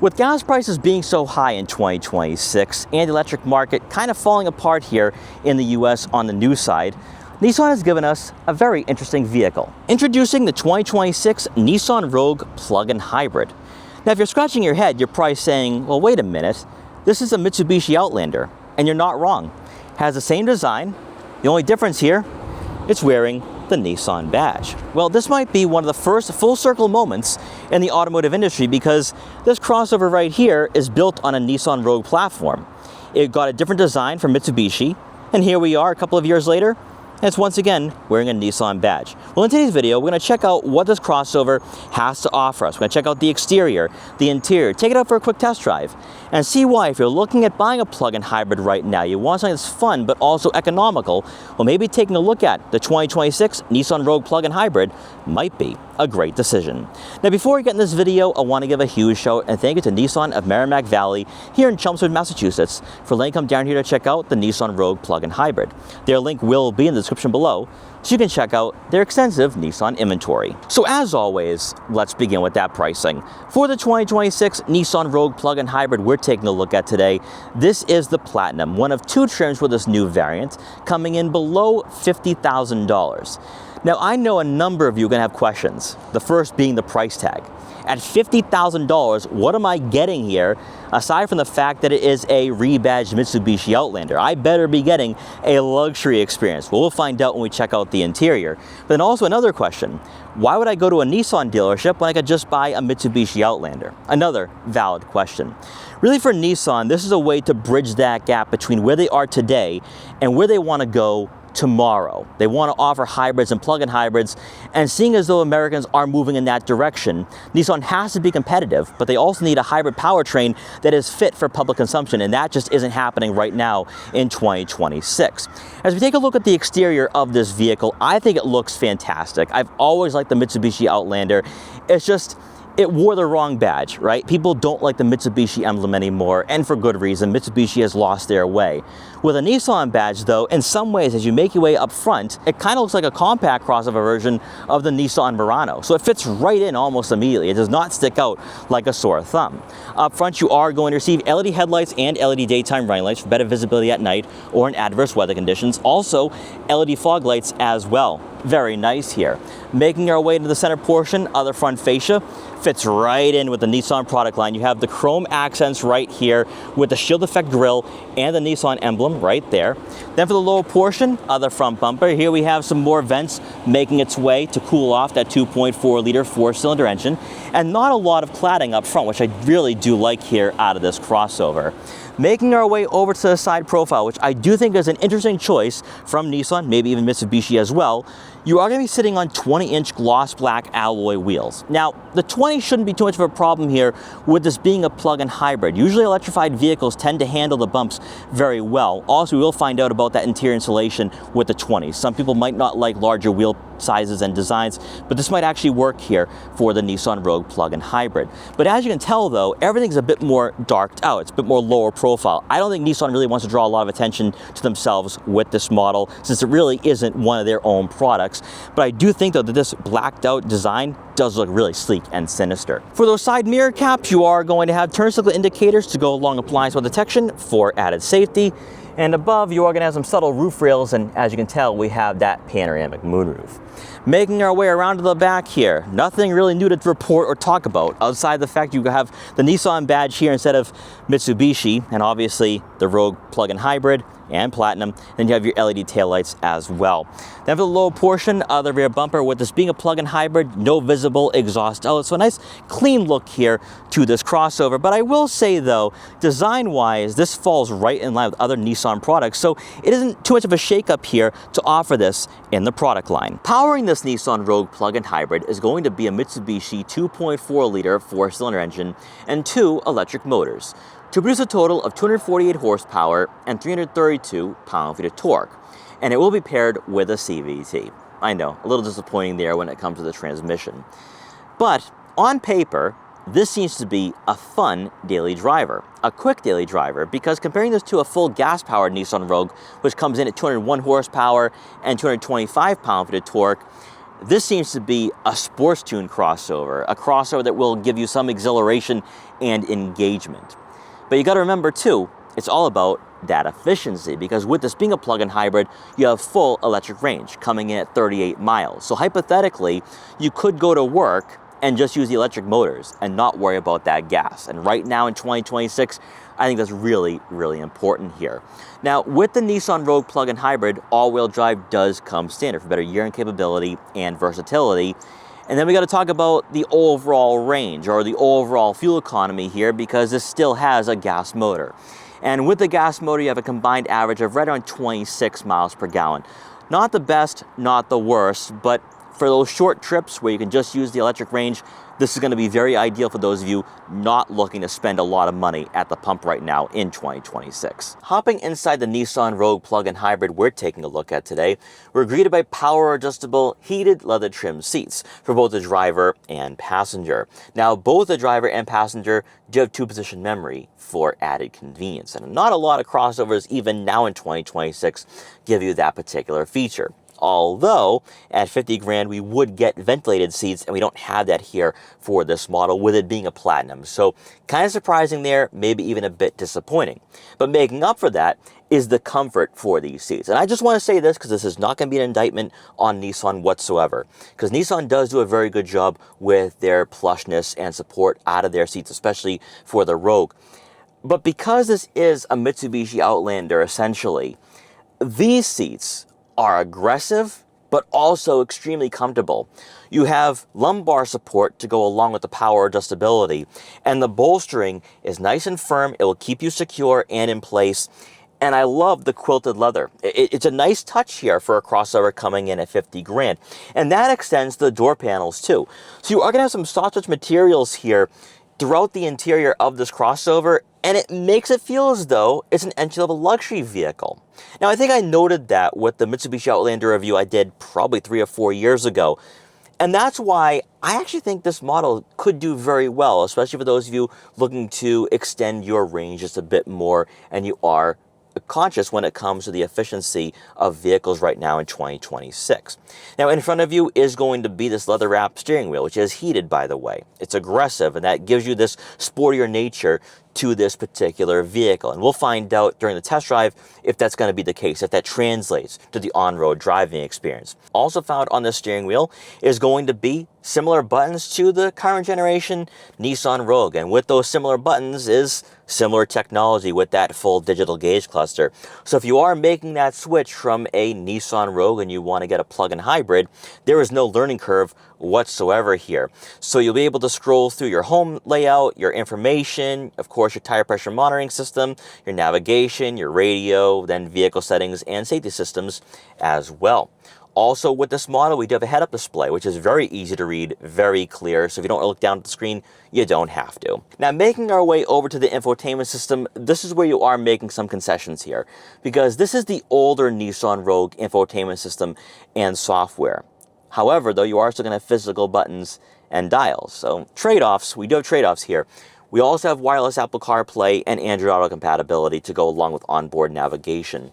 With gas prices being so high in 2026 and the electric market kind of falling apart here in the US on the new side, Nissan has given us a very interesting vehicle. Introducing the 2026 Nissan Rogue plug-in hybrid. Now, if you're scratching your head, you're probably saying, well, wait a minute, this is a Mitsubishi Outlander, and you're not wrong. It has the same design. The only difference here, it's wearing the Nissan badge. Well, this might be one of the first full circle moments in the automotive industry because this crossover right here is built on a Nissan Rogue platform. It got a different design from Mitsubishi, and here we are a couple of years later, and it's once again wearing a Nissan badge. Well, in today's video, we're going to check out what this crossover has to offer us. We're going to check out the exterior, the interior, take it out for a quick test drive, and see why if you're looking at buying a plug-in hybrid right now, you want something that's fun but also economical, well, maybe taking a look at the 2026 Nissan Rogue plug-in hybrid might be a great decision. Now, before we get in this video, I want to give a huge shout and thank you to Nissan of Merrimack Valley here in Chelmsford, Massachusetts for letting come down here to check out the Nissan Rogue plug-in hybrid. Their link will be in the description below, so you can check out their extensive Nissan inventory. So as always, let's begin with that pricing. For the 2026 Nissan Rogue plug-in hybrid we're taking a look at today, this is the Platinum, one of two trims with this new variant, coming in below $50,000. Now, I know a number of you are going to have questions, the first being the price tag. At $50,000, what am I getting here, aside from the fact that it is a rebadged Mitsubishi Outlander? I better be getting a luxury experience. Well, we'll find out when we check out the interior. But then also another question, why would I go to a Nissan dealership when I could just buy a Mitsubishi Outlander? Another valid question. Really, for Nissan, this is a way to bridge that gap between where they are today and where they want to go tomorrow. They want to offer hybrids and plug-in hybrids, and seeing as though Americans are moving in that direction, Nissan has to be competitive, but they also need a hybrid powertrain that is fit for public consumption, and that just isn't happening right now in 2026. As we take a look at the exterior of this vehicle, I think it looks fantastic. I've always liked the Mitsubishi Outlander. It's just, it wore the wrong badge, right? People don't like the Mitsubishi emblem anymore, and for good reason. Mitsubishi has lost their way. With a Nissan badge, though, in some ways, as you make your way up front, it kind of looks like a compact crossover version of the Nissan Murano. So it fits right in almost immediately. It does not stick out like a sore thumb. Up front, you are going to receive LED headlights and LED daytime running lights for better visibility at night or in adverse weather conditions. Also, LED fog lights as well. Very nice here. Making our way to the center portion of the front fascia, fits right in with the Nissan product line. You have the chrome accents right here with the shield effect grille and the Nissan emblem right there. Then for the lower portion of the front bumper, here we have some more vents making its way to cool off that 2.4 liter four-cylinder engine, and not a lot of cladding up front, which I really do like here out of this crossover. Making our way over to the side profile, which I do think is an interesting choice from Nissan, maybe even Mitsubishi as well, you are going to be sitting on 20-inch gloss black alloy wheels. Now, the 20 shouldn't be too much of a problem here with this being a plug-in hybrid. Usually electrified vehicles tend to handle the bumps very well. Also, we will find out about that interior insulation with the 20s. Some people might not like larger wheel sizes and designs, but this might actually work here for the Nissan Rogue plug-in hybrid. But as you can tell, though, everything's a bit more darked out. It's a bit more lower profile. I don't think Nissan really wants to draw a lot of attention to themselves with this model, since it really isn't one of their own products. But I do think, though, that this blacked out design does look really sleek and sinister. For those side mirror caps, you are going to have turn signal indicators to go along with blind spot detection for added safety. And above, you are going to have some subtle roof rails, and as you can tell, we have that panoramic moonroof. Making our way around to the back here, nothing really new to report or talk about, outside the fact you have the Nissan badge here instead of Mitsubishi, and obviously the Rogue plug-in hybrid and Platinum. Then you have your LED taillights as well. Then for the lower portion of the rear bumper, with this being a plug-in hybrid, no visible exhaust outlet. So a nice clean look here to this crossover. But I will say, though, design-wise, this falls right in line with other Nissan products, so it isn't too much of a shakeup here to offer this in the product line. Powering this Nissan Rogue plug-in hybrid is going to be a Mitsubishi 2.4 liter four-cylinder engine and two electric motors, to produce a total of 248 horsepower and 332 pound-feet of torque, and it will be paired with a CVT. I know, a little disappointing there when it comes to the transmission. But on paper, this seems to be a fun daily driver, a quick daily driver, because comparing this to a full gas-powered Nissan Rogue, which comes in at 201 horsepower and 225 pound-feet of torque, This seems to be a sports tune crossover, a crossover that will give you some exhilaration and engagement. But you got to remember too, it's all about that efficiency, because with this being a plug-in hybrid, you have full electric range coming in at 38 miles. So hypothetically, you could go to work and just use the electric motors and not worry about that gas. And right now in 2026, I think that's really, really important here. Now, with the Nissan Rogue plug-in hybrid, all-wheel drive does come standard for better year-end capability and versatility. And then we got to talk about the overall range or the overall fuel economy here, because this still has a gas motor. And with the gas motor, you have a combined average of right around 26 miles per gallon. Not the best, not the worst, but for those short trips where you can just use the electric range, this is going to be very ideal for those of you not looking to spend a lot of money at the pump right now in 2026. Hopping inside the Nissan Rogue plug-in hybrid we're taking a look at today, we're greeted by power adjustable heated leather trim seats for both the driver and passenger. Now, both the driver and passenger do have 2-position memory for added convenience, and not a lot of crossovers even now in 2026 give you that particular feature. Although at 50 grand, we would get ventilated seats, and we don't have that here for this model with it being a platinum. So kind of surprising there, maybe even a bit disappointing. But making up for that is the comfort for these seats. And I just want to say this because this is not going to be an indictment on Nissan whatsoever, because Nissan does do a very good job with their plushness and support out of their seats, especially for the Rogue. But because this is a Mitsubishi Outlander, essentially, these seats are aggressive, but also extremely comfortable. You have lumbar support to go along with the power adjustability, and the bolstering is nice and firm. It will keep you secure and in place. And I love the quilted leather. It's a nice touch here for a crossover coming in at 50 grand. And that extends to the door panels too. So you are gonna have some soft touch materials here throughout the interior of this crossover, and it makes it feel as though it's an entry-level luxury vehicle. Now, I think I noted that with the Mitsubishi Outlander review I did probably 3 or 4 years ago, and that's why I actually think this model could do very well, especially for those of you looking to extend your range just a bit more, and you are conscious when it comes to the efficiency of vehicles right now in 2026. Now, in front of you is going to be this leather-wrapped steering wheel, which is heated, by the way. It's aggressive, and that gives you this sportier nature to this particular vehicle. And we'll find out during the test drive if that's going to be the case, if that translates to the on-road driving experience. Also found on the steering wheel is going to be similar buttons to the current generation Nissan Rogue. And with those similar buttons is similar technology with that full digital gauge cluster. So if you are making that switch from a Nissan Rogue and you want to get a plug-in hybrid, there is no learning curve whatsoever here. So you'll be able to scroll through your home layout, your information, of course your tire pressure monitoring system, your navigation, your radio, then vehicle settings and safety systems as well. Also with this model, we do have a head-up display, which is very easy to read, very clear. So if you don't look down at the screen, you don't have to. Now, making our way over to the infotainment system, this is where you are making some concessions here, because this is the older Nissan Rogue infotainment system and software. However, though, you are still going to have physical buttons and dials. So trade-offs, we do have trade-offs here. We also have wireless Apple CarPlay and Android Auto compatibility to go along with onboard navigation.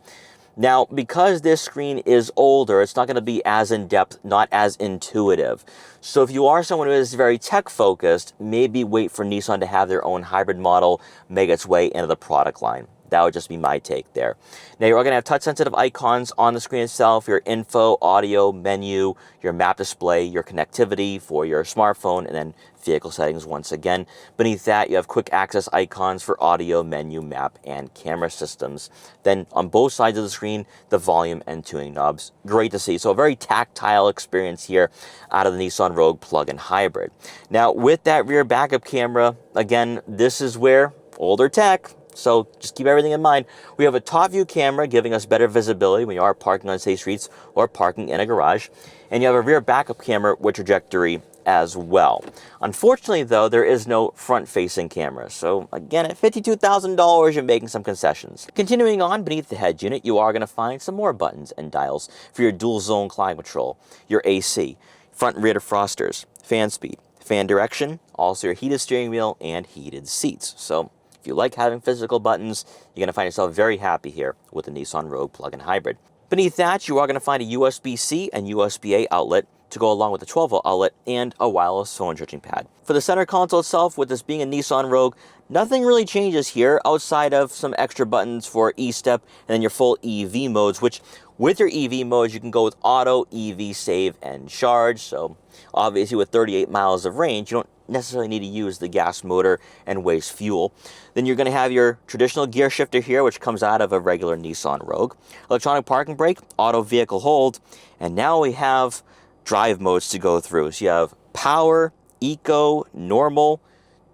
Now, because this screen is older, it's not going to be as in-depth, not as intuitive. So if you are someone who is very tech-focused, maybe wait for Nissan to have their own hybrid model make its way into the product line. That would just be my take there. Now, you're going to have touch-sensitive icons on the screen itself, your info, audio, menu, your map display, your connectivity for your smartphone, and then vehicle settings once again. Beneath that, you have quick access icons for audio, menu, map, and camera systems. Then on both sides of the screen, the volume and tuning knobs. Great to see. So a very tactile experience here out of the Nissan Rogue plug-in hybrid. Now, with that rear backup camera, again, this is where older tech, so just keep everything in mind. We have a top view camera giving us better visibility when you are parking on safe streets or parking in a garage. And you have a rear backup camera with trajectory as well. Unfortunately, though, there is no front-facing camera. So again, at $52,000, you're making some concessions. Continuing on, beneath the head unit, you are going to find some more buttons and dials for your dual zone climate control, your AC, front and rear defrosters, fan speed, fan direction, also your heated steering wheel and heated seats. So if you like having physical buttons, you're going to find yourself very happy here with the Nissan Rogue plug-in hybrid. Beneath that, you are going to find a USB-C and USB-A outlet to go along with the 12-volt outlet and a wireless phone charging pad. For the center console itself, with this being a Nissan Rogue, nothing really changes here outside of some extra buttons for e-step and then your full EV modes, which with your EV modes, you can go with auto, EV, save, and charge. So obviously with 38 miles of range, you don't necessarily need to use the gas motor and waste fuel. Then you're going to have your traditional gear shifter here, which comes out of a regular Nissan Rogue. Electronic parking brake, auto vehicle hold, and now we have drive modes to go through. So you have power, eco, normal,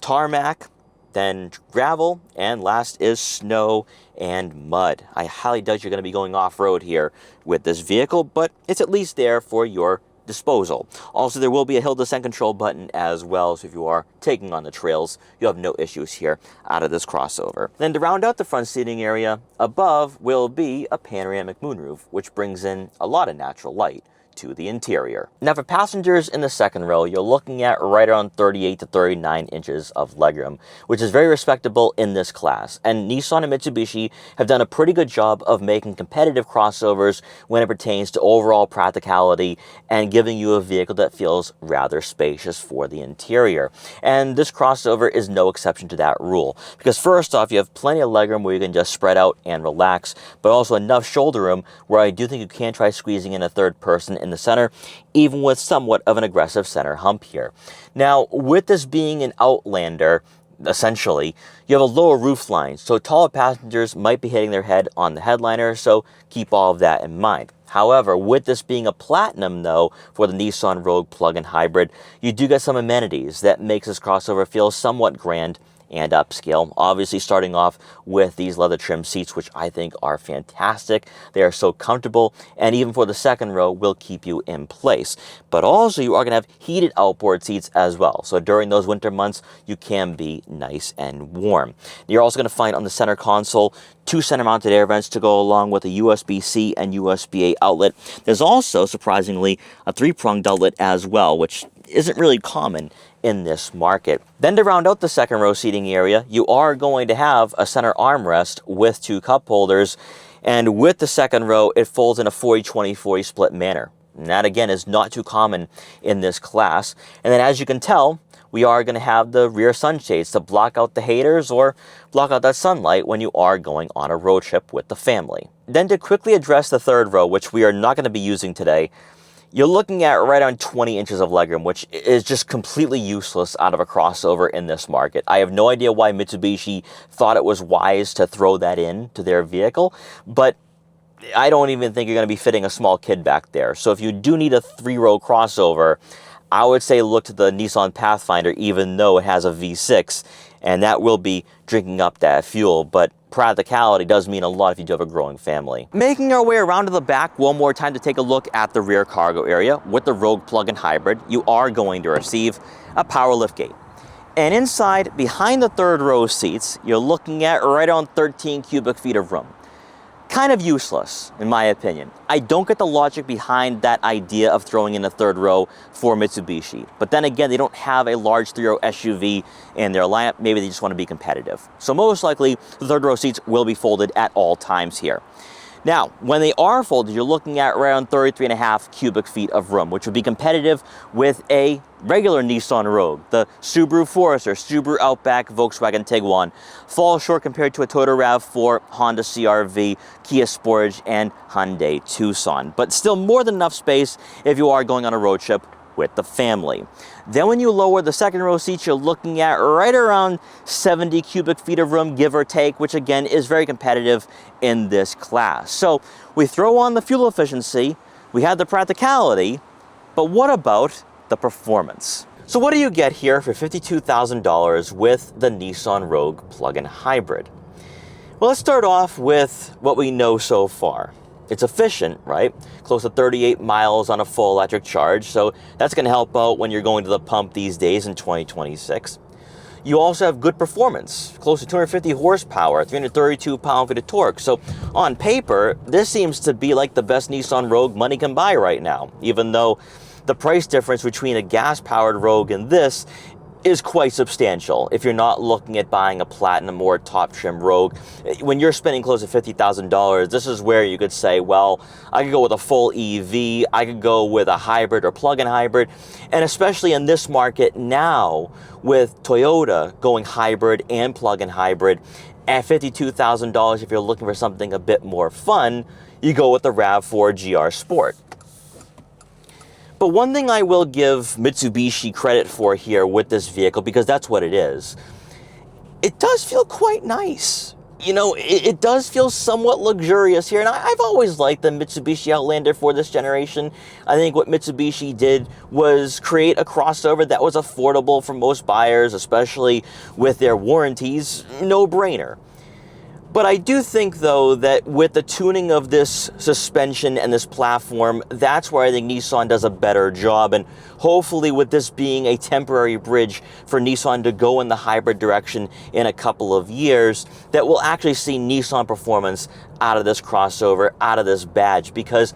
tarmac, then gravel, and last is snow and mud. I highly doubt you're going to be going off-road here with this vehicle, but it's at least there for your disposal. Also, there will be a hill descent control button as well, so if you are taking on the trails, you'll have no issues here out of this crossover. Then to round out the front seating area, above will be a panoramic moonroof, which brings in a lot of natural light to the interior. Now for passengers in the second row, you're looking at right around 38 to 39 inches of legroom, which is very respectable in this class. And Nissan and Mitsubishi have done a pretty good job of making competitive crossovers when it pertains to overall practicality and giving you a vehicle that feels rather spacious for the interior. And this crossover is no exception to that rule, because first off, you have plenty of legroom where you can just spread out and relax, but also enough shoulder room where I do think you can try squeezing in a third person in the center, even with somewhat of an aggressive center hump here. Now, with this being an Outlander, essentially, you have a lower roof line, so taller passengers might be hitting their head on the headliner, so keep all of that in mind. However, with this being a Platinum, though, for the Nissan Rogue plug-in hybrid, you do get some amenities that makes this crossover feel somewhat grand and upscale. Obviously starting off with these leather trim seats, which I think are fantastic. They are so comfortable, and even for the second row will keep you in place. But also you are going to have heated outboard seats as well. So during those winter months, you can be nice and warm. You're also going to find on the center console 2 center mounted air vents to go along with a USB-C and USB-A outlet. There's also, surprisingly, a 3-pronged outlet as well, which isn't really common in this market. Then to round out the second row seating area, you are going to have a center armrest with 2 cup holders, and with the second row, it folds in a 40-20-40 split manner. And that again is not too common in this class. And then as you can tell, we are going to have the rear sunshades to block out the haters or block out that sunlight when you are going on a road trip with the family. Then to quickly address the third row, which we are not going to be using today, you're looking at right around 20 inches of legroom, which is just completely useless out of a crossover in this market. I have no idea why Mitsubishi thought it was wise to throw that in to their vehicle, but I don't even think you're going to be fitting a small kid back there. So if you do need a 3-row crossover, I would say look to the Nissan Pathfinder, even though it has a V6, and that will be drinking up that fuel, but practicality does mean a lot if you do have a growing family. Making our way around to the back one more time to take a look at the rear cargo area. With the Rogue plug-in hybrid, you are going to receive a power liftgate. And inside, behind the third row seats, you're looking at right around 13 cubic feet of room. Kind of useless, in my opinion. I don't get the logic behind that idea of throwing in a third row for Mitsubishi. But then again, they don't have a large 3-row SUV in their lineup. Maybe they just want to be competitive. So most likely, the third row seats will be folded at all times here. Now, when they are folded, you're looking at around 33.5 cubic feet of room, which would be competitive with a regular Nissan Rogue. The Subaru Forester, Subaru Outback, Volkswagen Tiguan fall short compared to a Toyota RAV4, Honda CR-V, Kia Sportage, and Hyundai Tucson. But still more than enough space if you are going on a road trip with the family. Then when you lower the second row seats, you're looking at right around 70 cubic feet of room, give or take, which again is very competitive in this class. So we throw on the fuel efficiency, we have the practicality, but what about the performance? So what do you get here for $52,000 with the Nissan Rogue plug-in hybrid? Well, let's start off with what we know so far. It's efficient, right? Close to 38 miles on a full electric charge, so that's going to help out when you're going to the pump these days in 2026. You also have good performance, close to 250 horsepower, 332 pound-feet of torque. So on paper, this seems to be like the best Nissan Rogue money can buy right now, even though the price difference between a gas-powered Rogue and this is quite substantial if you're not looking at buying a Platinum or a top trim Rogue. When you're spending close to $50,000, this is where you could say, well, I could go with a full EV, I could go with a hybrid or plug-in hybrid, and especially in this market now with Toyota going hybrid and plug-in hybrid, at $52,000, if you're looking for something a bit more fun, you go with the RAV4 GR Sport. But one thing I will give Mitsubishi credit for here with this vehicle, because that's what it is, it does feel quite nice. You know, it does feel somewhat luxurious here, and I've always liked the Mitsubishi Outlander for this generation. I think what Mitsubishi did was create a crossover that was affordable for most buyers, especially with their warranties. No brainer. But I do think, though, that with the tuning of this suspension and this platform, that's where I think Nissan does a better job. And hopefully with this being a temporary bridge for Nissan to go in the hybrid direction in a couple of years, that we'll actually see Nissan performance out of this crossover, out of this badge. Because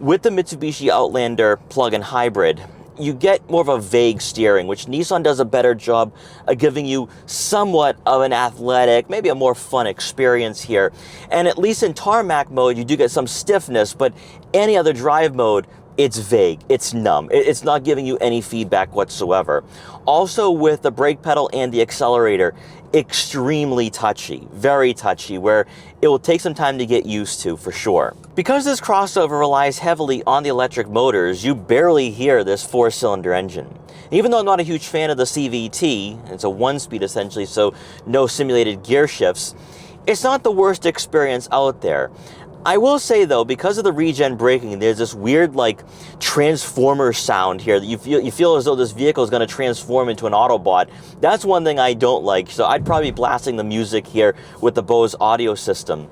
with the Mitsubishi Outlander plug-in hybrid, you get more of a vague steering, which Nissan does a better job of giving you somewhat of an athletic, maybe a more fun experience here. And at least in tarmac mode, you do get some stiffness, but any other drive mode, it's vague, it's numb. It's not giving you any feedback whatsoever. Also with the brake pedal and the accelerator, extremely touchy, very touchy, where it will take some time to get used to for sure. Because this crossover relies heavily on the electric motors, you barely hear this 4-cylinder engine. Even though I'm not a huge fan of the CVT, it's a 1-speed essentially, so no simulated gear shifts, it's not the worst experience out there. I will say though, because of the regen braking, there's this weird like transformer sound here that you feel as though this vehicle is going to transform into an Autobot. That's one thing I don't like, so I'd probably be blasting the music here with the Bose audio system.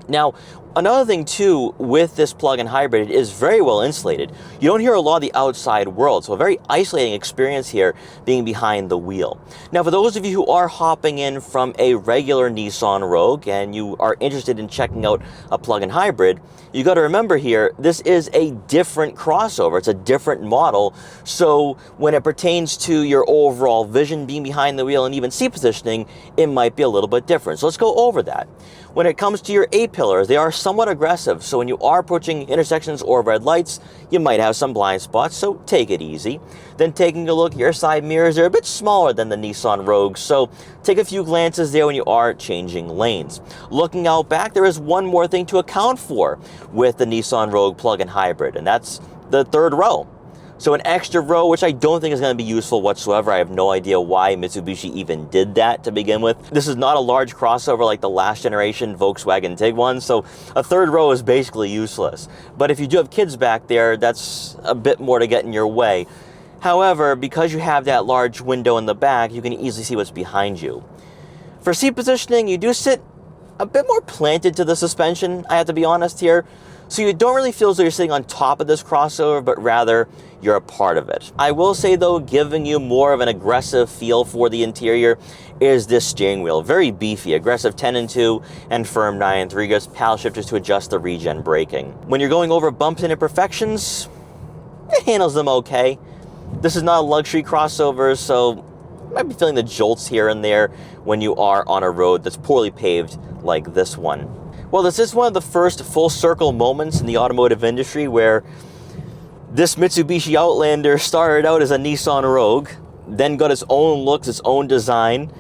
Now, another thing too, with this plug-in hybrid, it is very well insulated. You don't hear a lot of the outside world, so a very isolating experience here being behind the wheel. Now, for those of you who are hopping in from a regular Nissan Rogue and you are interested in checking out a plug-in hybrid, you got to remember here, this is a different crossover. It's a different model. So when it pertains to your overall vision being behind the wheel and even seat positioning, it might be a little bit different. So let's go over that. When it comes to your A-pillars, they are somewhat aggressive. So when you are approaching intersections or red lights, you might have some blind spots, so take it easy. Then taking a look at your side mirrors, they're a bit smaller than the Nissan Rogue, so take a few glances there when you are changing lanes. Looking out back, there is one more thing to account for with the Nissan Rogue plug-in hybrid, and that's the third row. So an extra row, which I don't think is going to be useful whatsoever. I have no idea why Mitsubishi even did that to begin with. This is not a large crossover like the last generation Volkswagen Tiguan, so a third row is basically useless. But if you do have kids back there, that's a bit more to get in your way. However, because you have that large window in the back, you can easily see what's behind you. For seat positioning, you do sit a bit more planted to the suspension, I have to be honest here. So you don't really feel as though you're sitting on top of this crossover, but rather you're a part of it. I will say though, giving you more of an aggressive feel for the interior is this steering wheel. Very beefy, aggressive 10-2 and firm 9-3. Gets paddle shifters to adjust the regen braking. When you're going over bumps and imperfections, it handles them okay. This is not a luxury crossover, so you might be feeling the jolts here and there when you are on a road that's poorly paved like this one. Well, this is one of the first full circle moments in the automotive industry where this Mitsubishi Outlander started out as a Nissan Rogue, then got its own looks, its own design,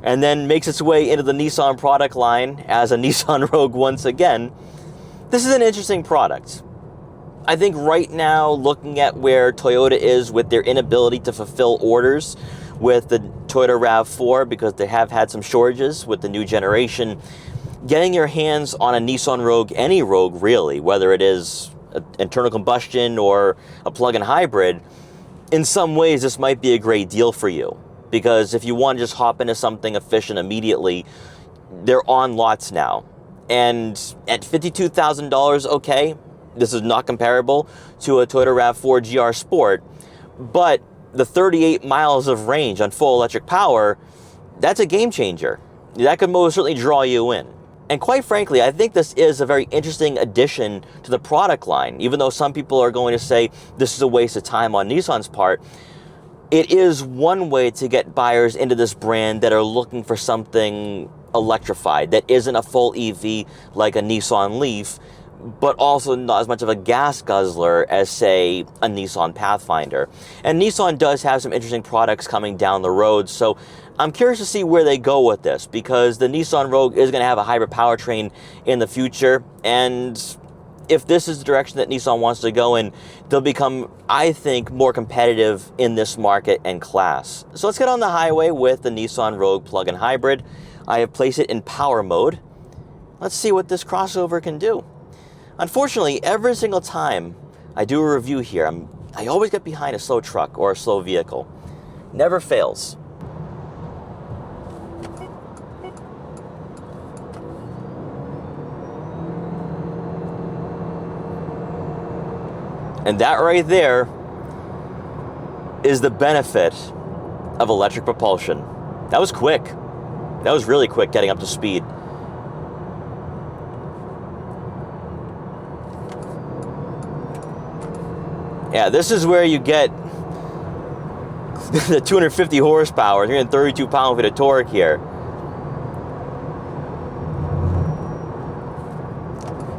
and then makes its way into the Nissan product line as a Nissan Rogue once again. This is an interesting product. I think right now, looking at where Toyota is with their inability to fulfill orders with the Toyota RAV4, because they have had some shortages with the new generation, getting your hands on a Nissan Rogue, any Rogue really, whether it is an internal combustion or a plug-in hybrid, in some ways this might be a great deal for you. Because if you want to just hop into something efficient immediately, they're on lots now. And at $52,000, okay, this is not comparable to a Toyota RAV4 GR Sport, but the 38 miles of range on full electric power, that's a game changer. That could most certainly draw you in. And quite frankly, I think this is a very interesting addition to the product line. Even though some people are going to say this is a waste of time on Nissan's part, it is one way to get buyers into this brand that are looking for something electrified, that isn't a full EV like a Nissan Leaf, but also not as much of a gas guzzler as, say, a Nissan Pathfinder. And Nissan does have some interesting products coming down the road, so I'm curious to see where they go with this, because the Nissan Rogue is going to have a hybrid powertrain in the future, and if this is the direction that Nissan wants to go in, they'll become, I think, more competitive in this market and class. So let's get on the highway with the Nissan Rogue plug-in hybrid. I have placed it in power mode. Let's see what this crossover can do. Unfortunately, every single time I do a review here, I always get behind a slow truck or a slow vehicle. Never fails. And that right there is the benefit of electric propulsion. That was quick. That was really quick getting up to speed. Yeah, this is where you get the 250 horsepower, 332 pound-feet of torque here.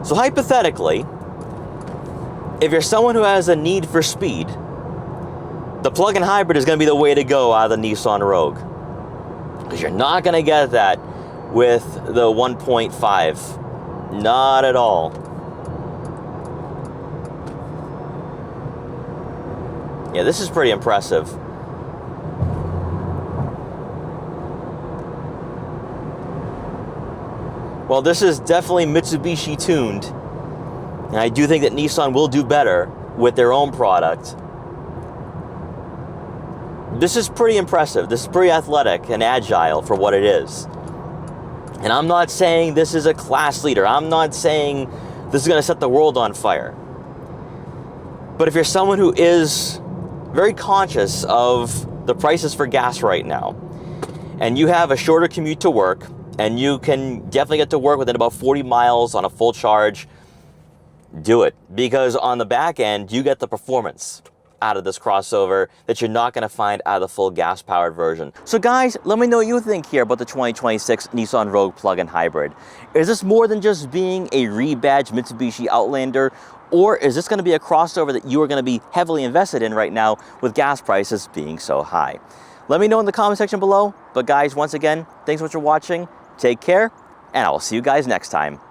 So hypothetically, if you're someone who has a need for speed, the plug-in hybrid is going to be the way to go out of the Nissan Rogue. Because you're not going to get that with the 1.5. Not at all. Yeah, this is pretty impressive. Well, this is definitely Mitsubishi tuned. And I do think that Nissan will do better with their own product. This is pretty impressive. This is pretty athletic and agile for what it is. And I'm not saying this is a class leader. I'm not saying this is going to set the world on fire. But if you're someone who is very conscious of the prices for gas right now, and you have a shorter commute to work, and you can definitely get to work within about 40 miles on a full charge, do it. Because on the back end, you get the performance out of this crossover that you're not going to find out of the full gas-powered version. So guys, let me know what you think here about the 2026 Nissan Rogue plug-in hybrid. Is this more than just being a rebadged Mitsubishi Outlander, or is this going to be a crossover that you are going to be heavily invested in right now with gas prices being so high? Let me know in the comment section below. But guys, once again, thanks so much for watching. Take care, and I will see you guys next time.